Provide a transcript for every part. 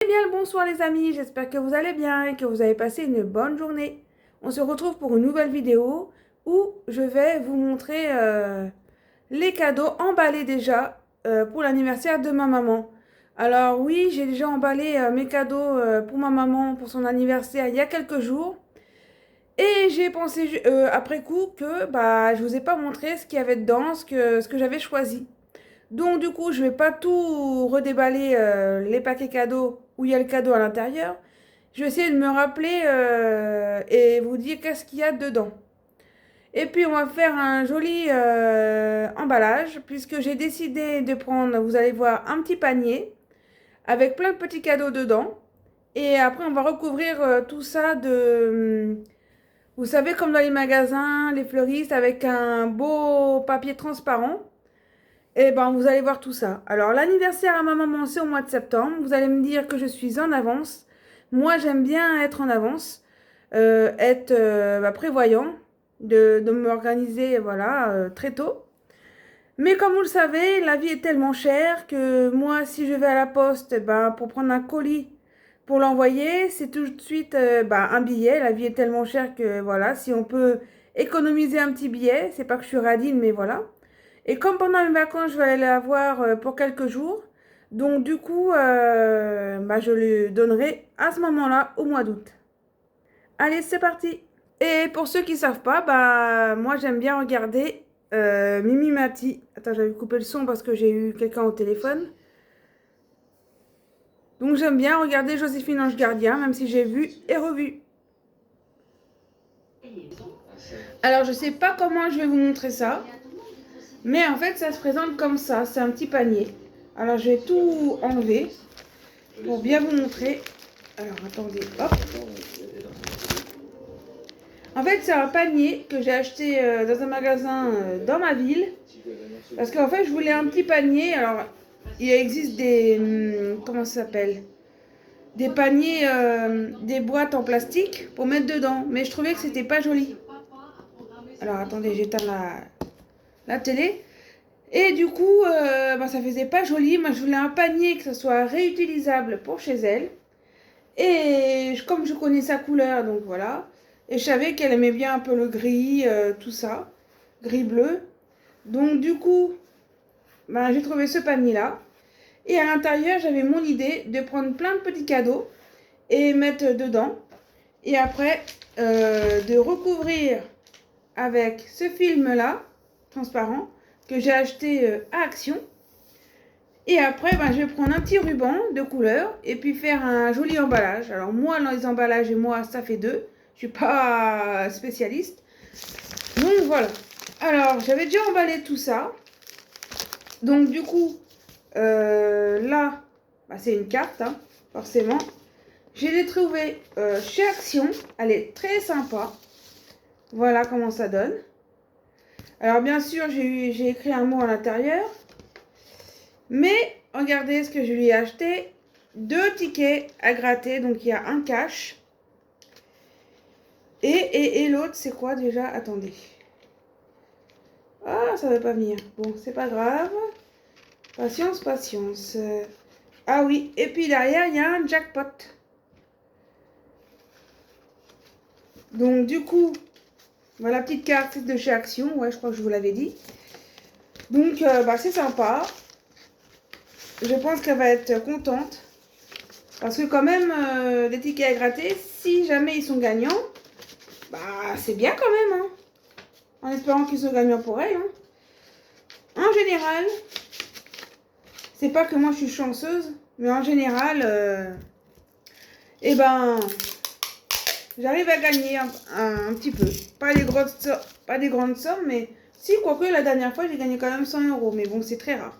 Eh bien le bonsoir les amis, j'espère que vous allez bien et que vous avez passé une bonne journée. On se retrouve pour une nouvelle vidéo où je vais vous montrer les cadeaux emballés déjà pour l'anniversaire de ma maman. Alors oui, j'ai déjà emballé mes cadeaux pour ma maman pour son anniversaire il y a quelques jours. Et j'ai pensé après coup que bah, je vous ai pas montré ce qu'il y avait dedans, ce que j'avais choisi. Donc du coup, je vais pas tout redéballer les paquets cadeaux où il y a le cadeau à l'intérieur. Je vais essayer de me rappeler et vous dire qu'est-ce qu'il y a dedans. Et puis on va faire un joli emballage puisque j'ai décidé de prendre, vous allez voir, un petit panier avec plein de petits cadeaux dedans. Et après on va recouvrir tout ça vous savez, comme dans les magasins, les fleuristes avec un beau papier transparent. Eh ben, vous allez voir tout ça. Alors, l'anniversaire à ma maman, c'est au mois de septembre. Vous allez me dire que je suis en avance. Moi, j'aime bien être en avance, être prévoyant, de m'organiser, voilà, très tôt. Mais comme vous le savez, la vie est tellement chère que moi, si je vais à la poste, eh ben, pour prendre un colis, pour l'envoyer, c'est tout de suite un billet. La vie est tellement chère que, voilà, si on peut économiser un petit billet, c'est pas que je suis radine, mais voilà. Et comme pendant les vacances, je vais aller la voir pour quelques jours, donc du coup, je lui donnerai à ce moment-là, au mois d'août. Allez, c'est parti. Et pour ceux qui ne savent pas, bah, moi j'aime bien regarder Mimi Mati. Attends, j'avais coupé le son parce que j'ai eu quelqu'un au téléphone. Donc j'aime bien regarder Joséphine Ange Gardien, même si j'ai vu et revu. Alors je sais pas comment je vais vous montrer ça, mais en fait ça se présente comme ça, c'est un petit panier. Alors je vais tout enlever pour bien vous montrer. Alors attendez, hop. En fait c'est un panier que j'ai acheté dans un magasin dans ma ville. Parce qu'en fait je voulais un petit panier. Alors il existe des... comment ça s'appelle? Des paniers, des boîtes en plastique pour mettre dedans. Mais je trouvais que c'était pas joli. Alors attendez, j'éteins la télé. Et du coup, ça faisait pas joli. Moi, je voulais un panier que ça soit réutilisable pour chez elle. Et comme je connais sa couleur, donc voilà. Et je savais qu'elle aimait bien un peu le gris, tout ça. Gris-bleu. Donc du coup, j'ai trouvé ce panier-là. Et à l'intérieur, j'avais mon idée de prendre plein de petits cadeaux et mettre dedans. Et après, de recouvrir avec ce film-là, transparent, que j'ai acheté à Action. Et après, je vais prendre un petit ruban de couleur et puis faire un joli emballage. Alors moi, dans les emballages et moi, ça fait deux. Je suis pas spécialiste. Donc voilà. Alors, j'avais déjà emballé tout ça. Donc du coup, là, c'est une carte, hein, forcément. Je l'ai trouvée chez Action. Elle est très sympa. Voilà comment ça donne. Alors bien sûr, j'ai écrit un mot à l'intérieur. Mais regardez ce que je lui ai acheté. Deux tickets à gratter. Donc il y a un cash. Et l'autre, c'est quoi déjà? Attendez. Ah, ça va pas venir. Bon, c'est pas grave. Patience, patience. Ah oui, et puis derrière, il y a un jackpot. Donc du coup, voilà la petite carte de chez Action. Ouais, je crois que je vous l'avais dit. Donc, c'est sympa. Je pense qu'elle va être contente. Parce que quand même, des tickets à gratter, si jamais ils sont gagnants, c'est bien quand même. Hein. En espérant qu'ils sont gagnants pour elle. Hein. En général, c'est pas que moi je suis chanceuse, mais en général, j'arrive à gagner un petit peu. Pas des grandes sommes, mais si, quoique la dernière fois, j'ai gagné quand même 100 euros. Mais bon, c'est très rare.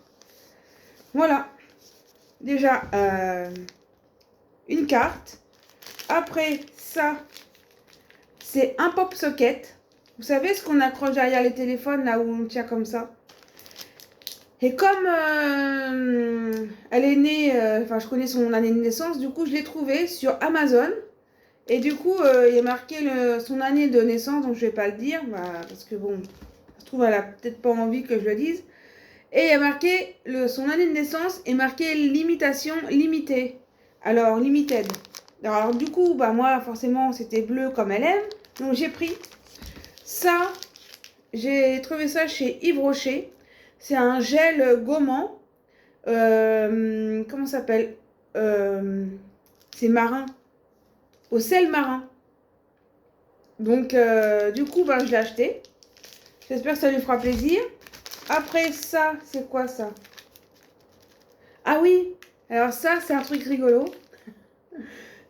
Voilà. Déjà, une carte. Après ça, c'est un pop socket. Vous savez ce qu'on accroche derrière les téléphones, là où on tient comme ça. Et comme elle est née, je connais son année de naissance, du coup, je l'ai trouvée sur Amazon. Et du coup, il y a marqué son année de naissance, donc je vais pas le dire, parce que bon, ça se trouve, elle a peut-être pas envie que je le dise. Et il y a marqué son année de naissance et marqué limitation limitée. Alors, limited. Alors, du coup, bah, moi, forcément, c'était bleu comme elle aime. Donc, j'ai pris ça. J'ai trouvé ça chez Yves Rocher. C'est un gel gommant. Comment ça s'appelle? C'est marin. Au sel marin. Donc, du coup, ben, je l'ai acheté. J'espère que ça lui fera plaisir. Après ça, c'est quoi ça? Ah oui, alors ça, c'est un truc rigolo.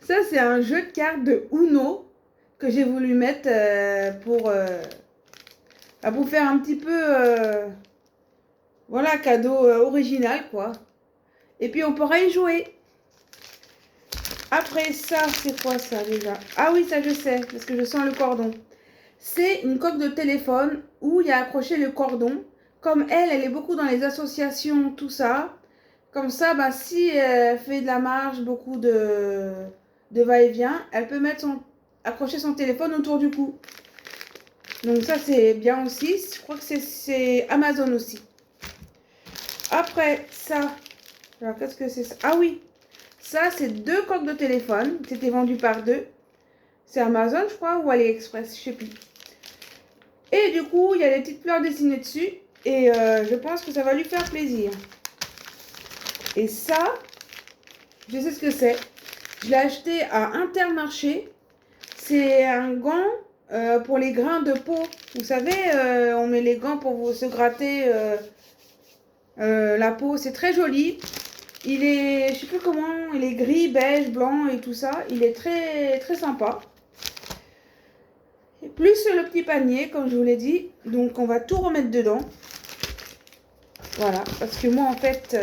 Ça, c'est un jeu de cartes de Uno que j'ai voulu mettre pour faire un petit peu, voilà, cadeau original, quoi. Et puis, on pourra y jouer. Après ça, c'est quoi ça déjà? Ah oui, ça je sais, parce que je sens le cordon. C'est une coque de téléphone où il y a accroché le cordon. Comme elle est beaucoup dans les associations, tout ça. Comme ça, bah, si elle fait de la marche, beaucoup de va-et-vient, elle peut accrocher son téléphone autour du cou. Donc ça, c'est bien aussi. Je crois que c'est Amazon aussi. Après ça, alors qu'est-ce que c'est ça? Ah oui, ça, c'est 2 coques de téléphone. C'était vendu par 2. C'est Amazon, je crois, ou AliExpress, je sais plus. Et du coup, il y a des petites fleurs dessinées dessus. Et je pense que ça va lui faire plaisir. Et ça, je sais ce que c'est. Je l'ai acheté à Intermarché. C'est un gant pour les grains de peau. Vous savez, on met les gants pour se gratter la peau. C'est très joli. Il est, je sais plus comment, il est gris, beige, blanc et tout ça. Il est très, très sympa. Et plus le petit panier, comme je vous l'ai dit. Donc, on va tout remettre dedans. Voilà, parce que moi, en fait,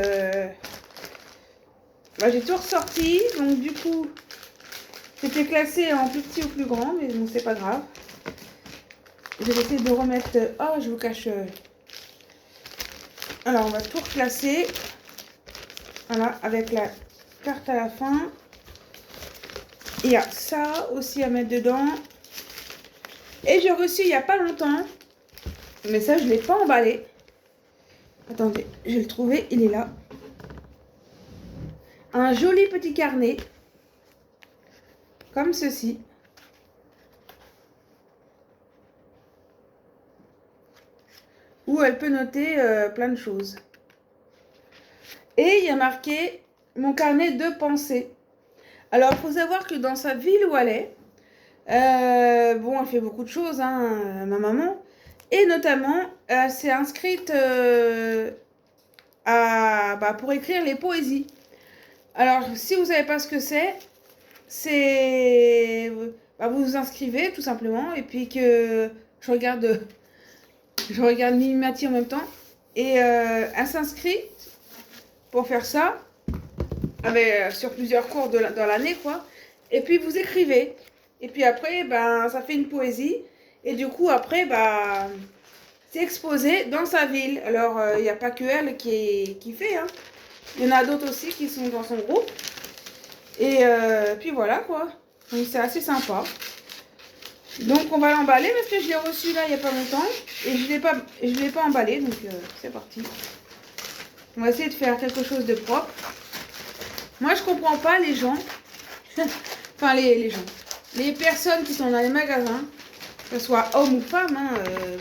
bah, j'ai tout ressorti. Donc, du coup, c'était classé en plus petit ou plus grand, mais bon, c'est pas grave. Je vais essayer de remettre... Oh, je vous cache... Alors, on va tout reclasser. Voilà, avec la carte à la fin. Il y a ça aussi à mettre dedans. Et j'ai reçu il n'y a pas longtemps. Mais ça, je ne l'ai pas emballé. Attendez, je vais le trouver. Il est là. Un joli petit carnet. Comme ceci. Où elle peut noter plein de choses. Et il y a marqué mon carnet de pensée. Alors, il faut savoir que dans sa ville où elle est, bon, elle fait beaucoup de choses, hein, ma maman. Et notamment, elle s'est inscrite pour écrire les poésies. Alors, si vous ne savez pas ce que c'est vous vous inscrivez tout simplement. Et puis que je regarde Mimimati en même temps. Et elle s'inscrit pour faire ça, sur plusieurs cours dans l'année, quoi. Et puis vous écrivez. Et puis après, ben, ça fait une poésie. Et du coup, après, ben, c'est exposé dans sa ville. Alors, il n'y a pas que elle qui fait, hein. Il y en a d'autres aussi qui sont dans son groupe. Et puis voilà, quoi. Donc, c'est assez sympa. Donc, on va l'emballer parce que je l'ai reçu là, il n'y a pas longtemps. Et je ne l'ai pas emballé. Donc, c'est parti. On va essayer de faire quelque chose de propre. Moi, je comprends pas les gens. Enfin, les gens. Les personnes qui sont dans les magasins, que ce soit homme ou femme, hein,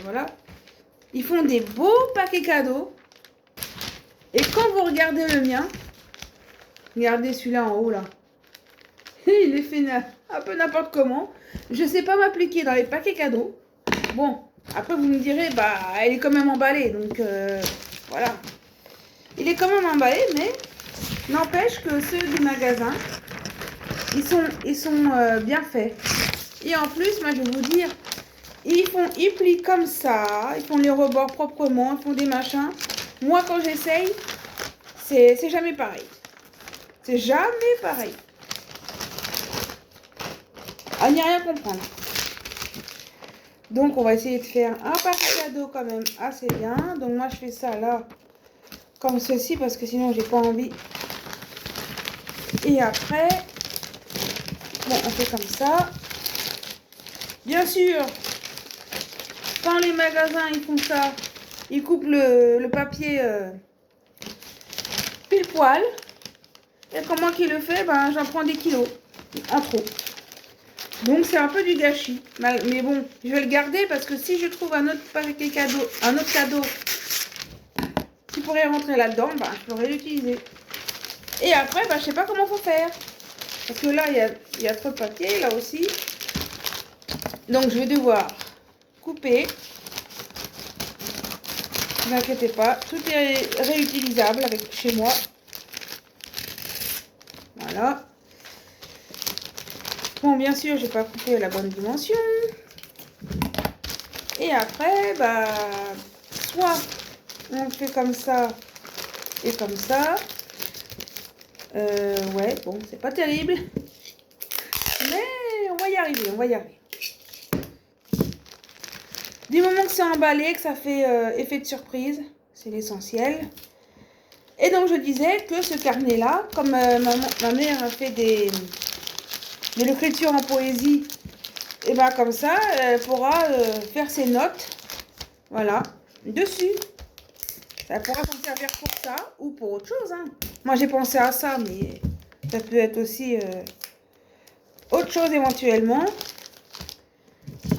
voilà. Ils font des beaux paquets cadeaux. Et quand vous regardez le mien, regardez celui-là en haut, là. Il est fait un peu n'importe comment. Je sais pas m'appliquer dans les paquets cadeaux. Bon, après vous me direz, bah, elle est quand même emballée. Donc, voilà. Il est quand même emballé, mais n'empêche que ceux du magasin, ils sont bien faits. Et en plus, moi, je vais vous dire, ils plient comme ça. Ils font les rebords proprement. Ils font des machins. Moi, quand j'essaye, c'est jamais pareil. C'est jamais pareil. À n'y rien comprendre. Donc, on va essayer de faire un paquet cadeau quand même assez bien. Donc, moi, je fais ça là, comme ceci, parce que sinon, j'ai pas envie. Et après, bon, on fait comme ça. Bien sûr, quand les magasins, ils font ça, ils coupent le papier pile poil. Et comme moi qui le fais, ben, j'en prends des kilos en trop. Donc c'est un peu du gâchis. Mais bon, je vais le garder parce que si je trouve un autre paquet cadeau, un autre cadeau qui pourrait rentrer là-dedans, ben, je pourrais l'utiliser. Et après, ben, je sais pas comment faut faire. Parce que là, il y a trop de papier, là aussi. Donc je vais devoir couper. Ne vous inquiétez pas, tout est réutilisable avec chez moi. Voilà. Bon, bien sûr, j'ai pas coupé la bonne dimension. Et après, bah, soit on fait comme ça et comme ça. Ouais, bon, c'est pas terrible. Mais on va y arriver, on va y arriver. Du moment que c'est emballé, que ça fait effet de surprise, c'est l'essentiel. Et donc je disais que ce carnet-là, comme ma mère a fait de l'écriture en poésie, et ben comme ça, elle pourra faire ses notes, voilà, dessus. Ça pourra s'en servir pour ça ou pour autre chose. Hein. Moi j'ai pensé à ça, mais ça peut être aussi autre chose éventuellement.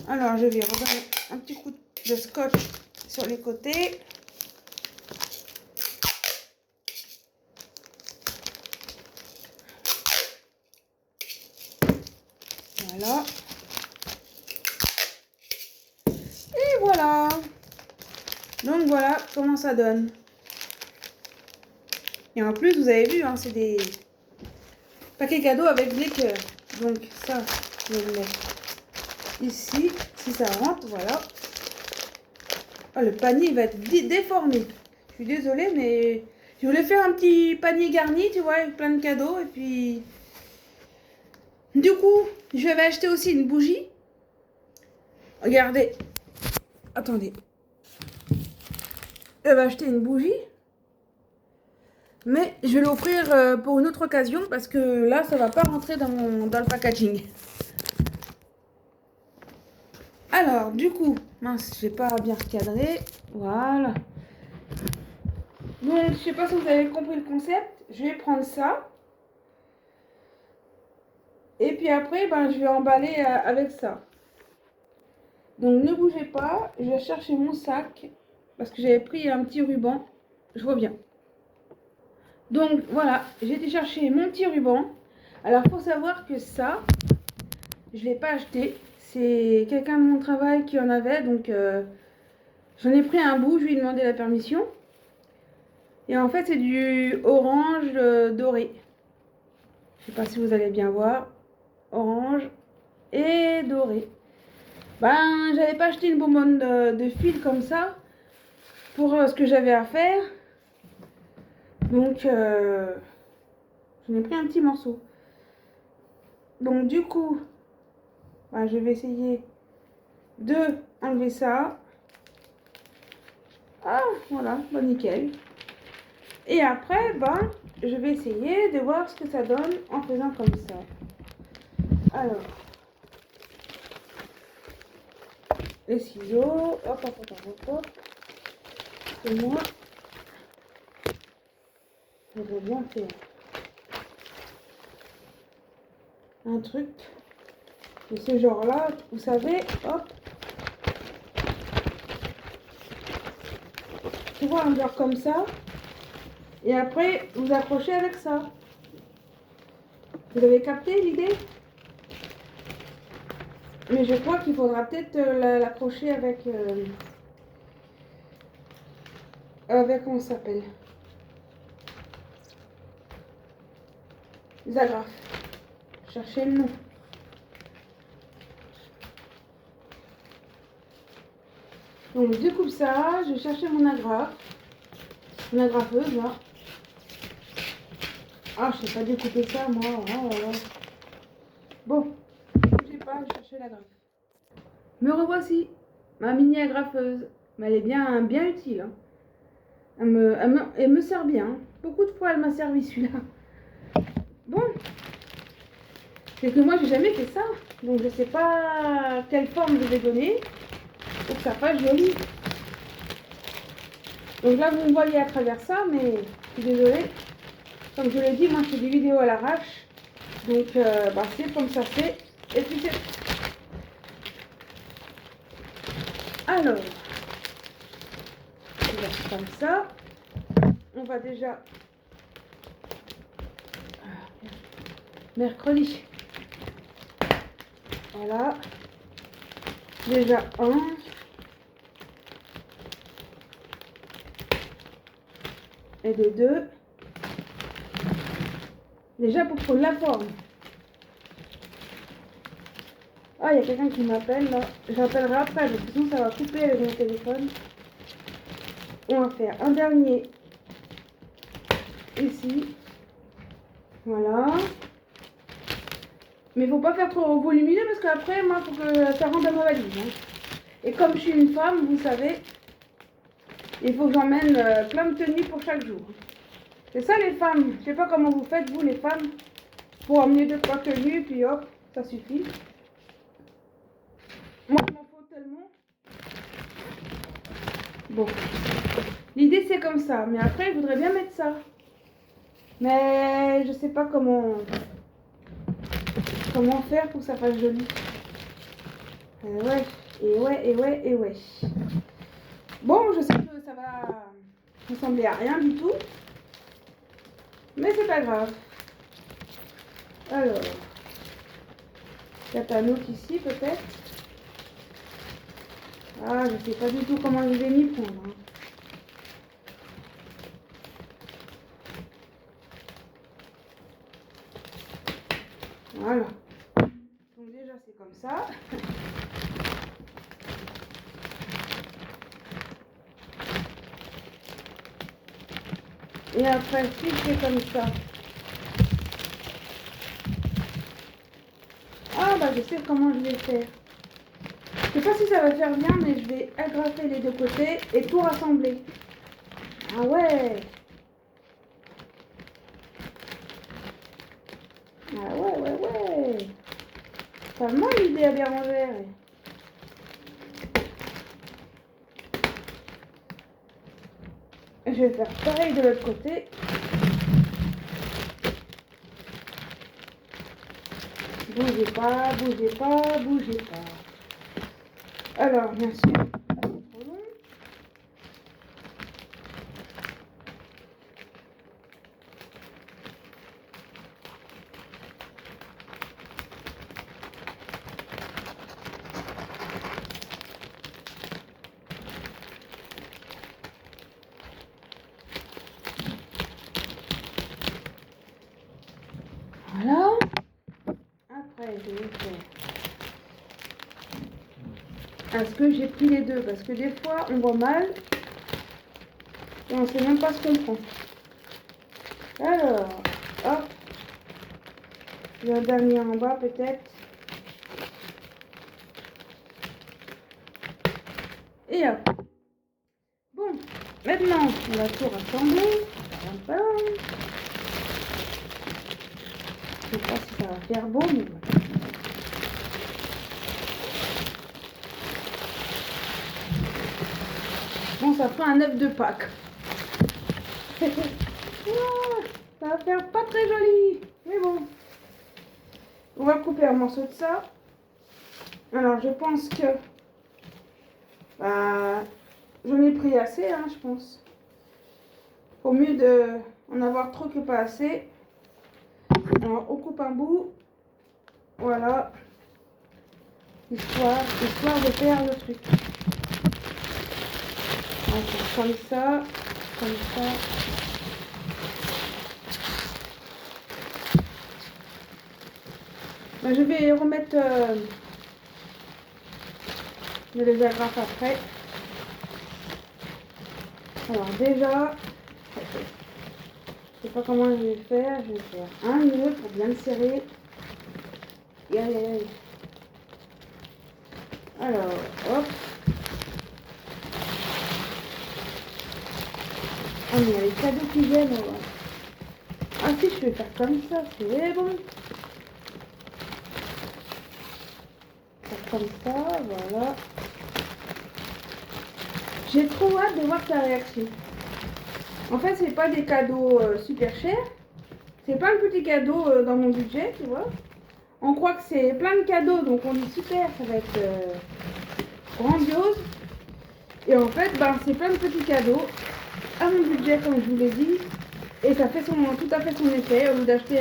Alors je vais redonner un petit coup de scotch sur les côtés. Voilà. Et voilà. Donc voilà comment ça donne. Et en plus, vous avez vu, hein, c'est des paquets cadeaux avec des cœurs. Donc ça, je vais le mettre ici. Si ça rentre, voilà. Oh, le panier va être déformé. Je suis désolée, mais je voulais faire un petit panier garni, tu vois, avec plein de cadeaux. Et puis, du coup, je vais acheter aussi une bougie. Regardez. Attendez. Je vais acheter une bougie. Mais je vais l'offrir pour une autre occasion parce que là, ça va pas rentrer dans le packaging. Alors, du coup, mince, je n'ai pas bien recadré. Voilà. Donc, je sais pas si vous avez compris le concept. Je vais prendre ça. Et puis après, ben, je vais emballer avec ça. Donc, ne bougez pas. Je vais chercher mon sac. Parce que j'avais pris un petit ruban. Je reviens. Donc, voilà. J'ai été chercher mon petit ruban. Alors, il faut savoir que ça, je ne l'ai pas acheté. C'est quelqu'un de mon travail qui en avait. Donc, j'en ai pris un bout. Je lui ai demandé la permission. Et en fait, c'est du orange doré. Je sais pas si vous allez bien voir. Orange et doré. Ben, j'avais pas acheté une bonbonne de fil comme ça pour ce que j'avais à faire. Donc, j'en ai pris un petit morceau. Donc, du coup, ben, je vais essayer de enlever ça. Ah, voilà, bon, nickel. Et après, ben, je vais essayer de voir ce que ça donne en faisant comme ça. Alors, les ciseaux, hop, hop, hop, hop, hop. Et moi, je vais bien faire un truc de ce genre-là, vous savez, hop. Tu vois, un genre comme ça. Et après, vous accrochez avec ça. Vous avez capté l'idée? Mais je crois qu'il faudra peut-être l'accrocher avec... avec, comment ça s'appelle? Les agrafes. Cherchez le nom. Donc je découpe ça, je vais chercher mon agrafe. Mon agrafeuse là. Ah, je sais pas découper ça moi. Oh là là. Bon, je sais pas, je cherchais l'agrafe. Me revoici, ma mini agrafeuse. Mais elle est bien, bien utile. Hein. Elle me sert bien. Beaucoup de fois elle m'a servi celui-là. Bon. C'est que moi j'ai jamais fait ça. Donc je sais pas quelle forme je vais donner pour que ça fasse joli. Donc là vous me voyez à travers ça, mais je suis désolée. Comme je l'ai dit, moi je fais des vidéos à l'arrache. Donc c'est comme ça c'est. Et puis c'est... Alors, on va faire comme ça. On va déjà... Mercredi. Voilà. Déjà un. Et de deux. Déjà pour prendre la forme. Ah, il y a quelqu'un qui m'appelle là. J'appellerai après, parce que sinon ça va couper avec mon téléphone. On va faire un dernier ici. Voilà. Mais il faut pas faire trop volumineux parce qu'après, moi, il faut que ça rentre dans ma valise. Hein. Et comme je suis une femme, vous savez, il faut que j'emmène plein de tenues pour chaque jour. C'est ça les femmes. Je sais pas comment vous faites, vous les femmes, pour emmener 2-3 tenues, puis hop, ça suffit. Moi, il m'en faut tellement. Bon. L'idée, c'est comme ça. Mais après, je voudrais bien mettre ça. Mais je sais pas comment faire pour que ça fasse joli. Ouais, et ouais, et ouais, et ouais. Bon, je sais que ça va ressembler à rien du tout. Mais c'est pas grave. Alors, peut-être un autre ici, peut-être. Ah, je sais pas du tout comment je vais m'y prendre. Hein. Voilà. Donc déjà, c'est comme ça. Et après, si je fais comme ça. Ah, bah je sais comment je vais faire. Je sais pas si ça va faire bien, mais je vais agrafer les deux côtés et tout rassembler. Ah ouais. Ah ouais, ouais, ouais. Pas mal l'idée à Bérangère. Je vais faire pareil de l'autre côté. Bougez pas, bougez pas, bougez pas. Alors, bien sûr, c'est trop long. Voilà. Après, je vais faire. Est-ce que j'ai pris les deux? Parce que des fois, on voit mal et on ne sait même pas ce qu'on prend. Alors, hop. Le dernier en bas, peut-être. Et hop. Bon, maintenant, on va tout rassembler. Je sais pas si ça va faire beau, mais voilà. Bon, ça fera un œuf de Pâques. Ça va faire pas très joli, mais bon. On va couper un morceau de ça. Alors, je pense que j'en ai pris assez, hein, je pense. Au mieux de en avoir trop que pas assez. Alors, on coupe un bout. Voilà. Histoire de faire le truc. On va faire comme ça. Comme ça. Ben, je vais remettre je les agrafe après. Alors déjà, je sais pas comment je vais faire. Je vais faire un nœud pour bien le serrer. Et allez, allez. Alors, hop. Ah, mais il y a les cadeaux qui viennent. Ouais. Ah si, je vais faire comme ça, c'est bon. Faire comme ça, voilà. J'ai trop hâte de voir sa réaction. En fait, c'est pas des cadeaux super chers. C'est plein de petits cadeaux dans mon budget, tu vois. On croit que c'est plein de cadeaux, donc on dit super, ça va être grandiose. Et en fait, ben, c'est plein de petits cadeaux à mon budget, comme je vous l'ai dit. Et ça fait tout à fait son effet. Au lieu d'acheter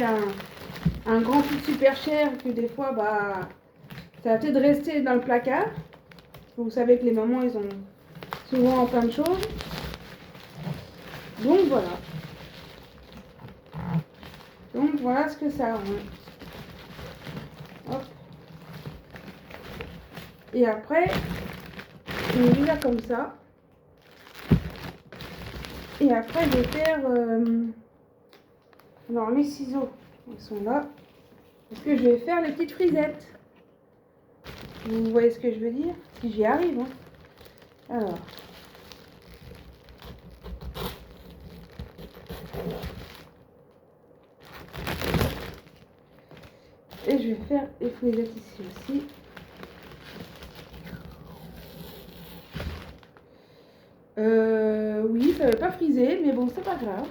un grand truc super cher, que des fois, bah, ça va peut-être rester dans le placard. Vous savez que les mamans, ils ont souvent plein de choses. Donc voilà. Donc voilà ce que ça rend. Hop. Et après, je vais là comme ça. Et après, je vais faire... alors, les ciseaux, ils sont là. Parce que je vais faire les petites frisettes. Vous voyez ce que je veux dire? Si j'y arrive. Hein. Alors. Et je vais faire les frisettes ici aussi. Oui, ça ne va pas friser, mais bon, c'est pas grave.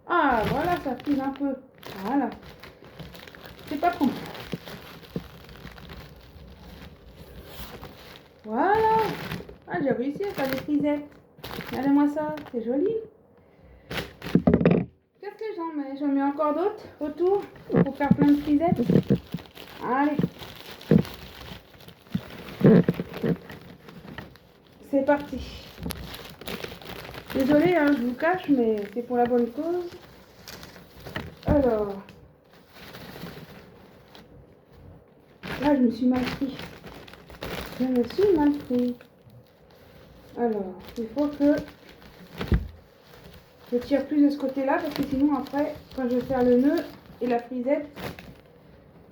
Ah, voilà, ça frise un peu. Voilà. C'est pas trop mal. Voilà. Ah, j'ai réussi à faire des frisettes. Regardez-moi ça, c'est joli. Qu'est-ce que j'en mets? J'en mets encore d'autres autour pour faire plein de frisettes. Allez. C'est parti. Désolée, hein, je vous cache, mais c'est pour la bonne cause. Alors. Là, je me suis mal pris. Je me suis mal pris. Alors, il faut que je tire plus de ce côté-là parce que sinon, après, quand je vais faire le nœud et la frisette,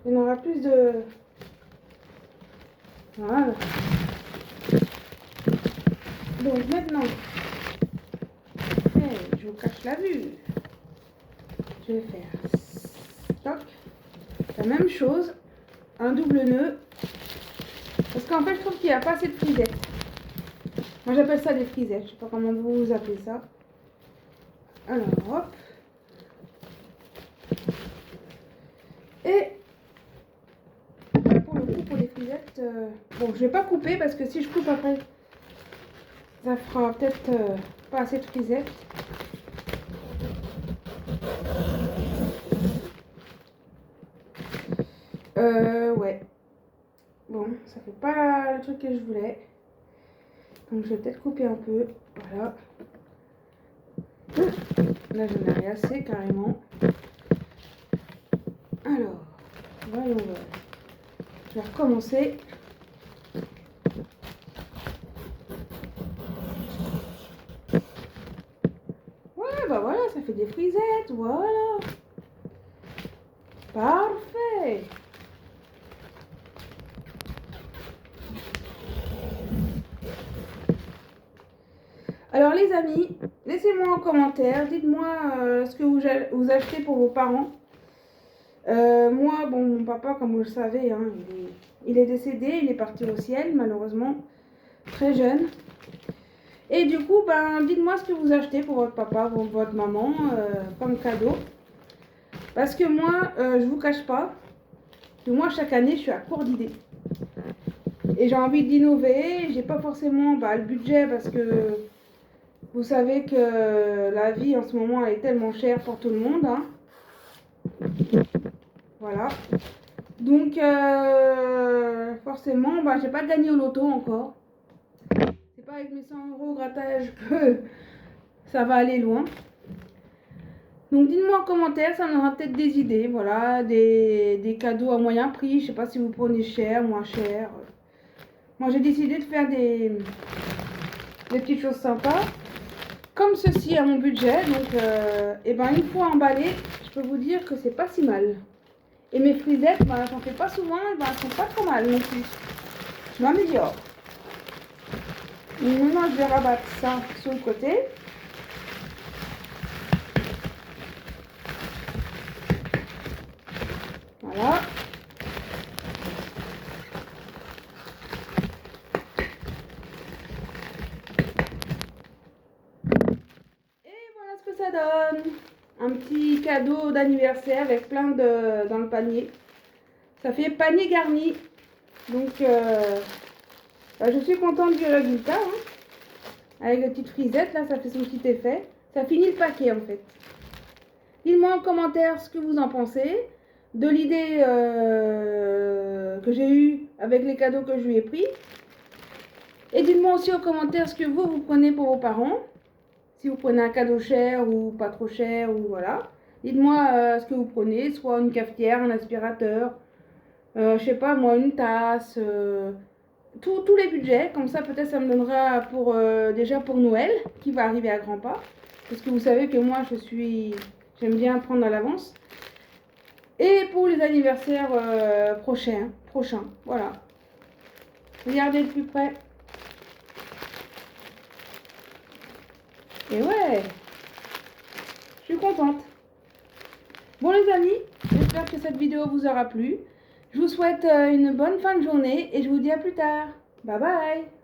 il y en aura plus de... Voilà. Donc maintenant, je vous cache la vue. Je vais faire stock. La même chose, un double nœud. Parce qu'en fait, je trouve qu'il n'y a pas assez de frisettes. Moi, j'appelle ça des frisettes. Je sais pas comment vous appelez ça. Alors, hop. Et pour le coup, pour les frisettes, bon, je vais pas couper parce que si je coupe après, ça fera peut-être pas assez de frisettes. Ouais. Bon, ça fait pas le truc que je voulais. Donc je vais peut-être couper un peu. Voilà. Là, j'en ai assez carrément. Alors, voyons voir. Je vais recommencer. Ouais, bah voilà, ça fait des frisettes. Voilà. Parfait. Alors les amis, laissez-moi en commentaire, dites-moi ce que vous achetez pour vos parents. Moi, bon, mon papa, comme vous le savez, hein, il est décédé, il est parti au ciel, malheureusement, très jeune. Et du coup, ben, dites-moi ce que vous achetez pour votre papa, pour votre maman, comme cadeau. Parce que moi, je vous cache pas, que moi, chaque année, je suis à court d'idées. Et j'ai envie d'innover, j'ai pas forcément le budget parce que vous savez que la vie en ce moment elle est tellement chère pour tout le monde. Hein. Voilà. Donc forcément, j'ai pas gagné au loto encore. C'est pas avec mes 100 € au grattage que ça va aller loin. Donc dites-moi en commentaire, ça en aura peut-être des idées. Voilà, des cadeaux à moyen prix. Je sais pas si vous prenez cher, moins cher. Moi j'ai décidé de faire des petites choses sympas. Comme ceci à mon budget, donc une fois emballé, je peux vous dire que c'est pas si mal. Et mes frisettes, j'en fais pas souvent, elles sont pas trop mal non plus. Je m'améliore. Maintenant, je vais rabattre ça sur le côté. Voilà. petits cadeaux d'anniversaire avec plein de dans le panier. Ça fait panier garni. Donc, je suis contente du résultat. Hein. Avec la petite frisette, là, ça fait son petit effet. Ça finit le paquet, en fait. Dites-moi en commentaire ce que vous en pensez. De l'idée que j'ai eue avec les cadeaux que je lui ai pris. Et dites-moi aussi en commentaire ce que vous prenez pour vos parents. Si vous prenez un cadeau cher ou pas trop cher, ou voilà. Dites-moi ce que vous prenez, soit une cafetière, un aspirateur, je sais pas moi, une tasse, tous les budgets. Comme ça, peut-être ça me donnera pour déjà pour Noël, qui va arriver à grands pas. Parce que vous savez que moi, j'aime bien prendre à l'avance. Et pour les anniversaires prochains, voilà. Regardez de plus près. Et ouais, je suis contente. Bon les amis, j'espère que cette vidéo vous aura plu. Je vous souhaite une bonne fin de journée et je vous dis à plus tard. Bye bye.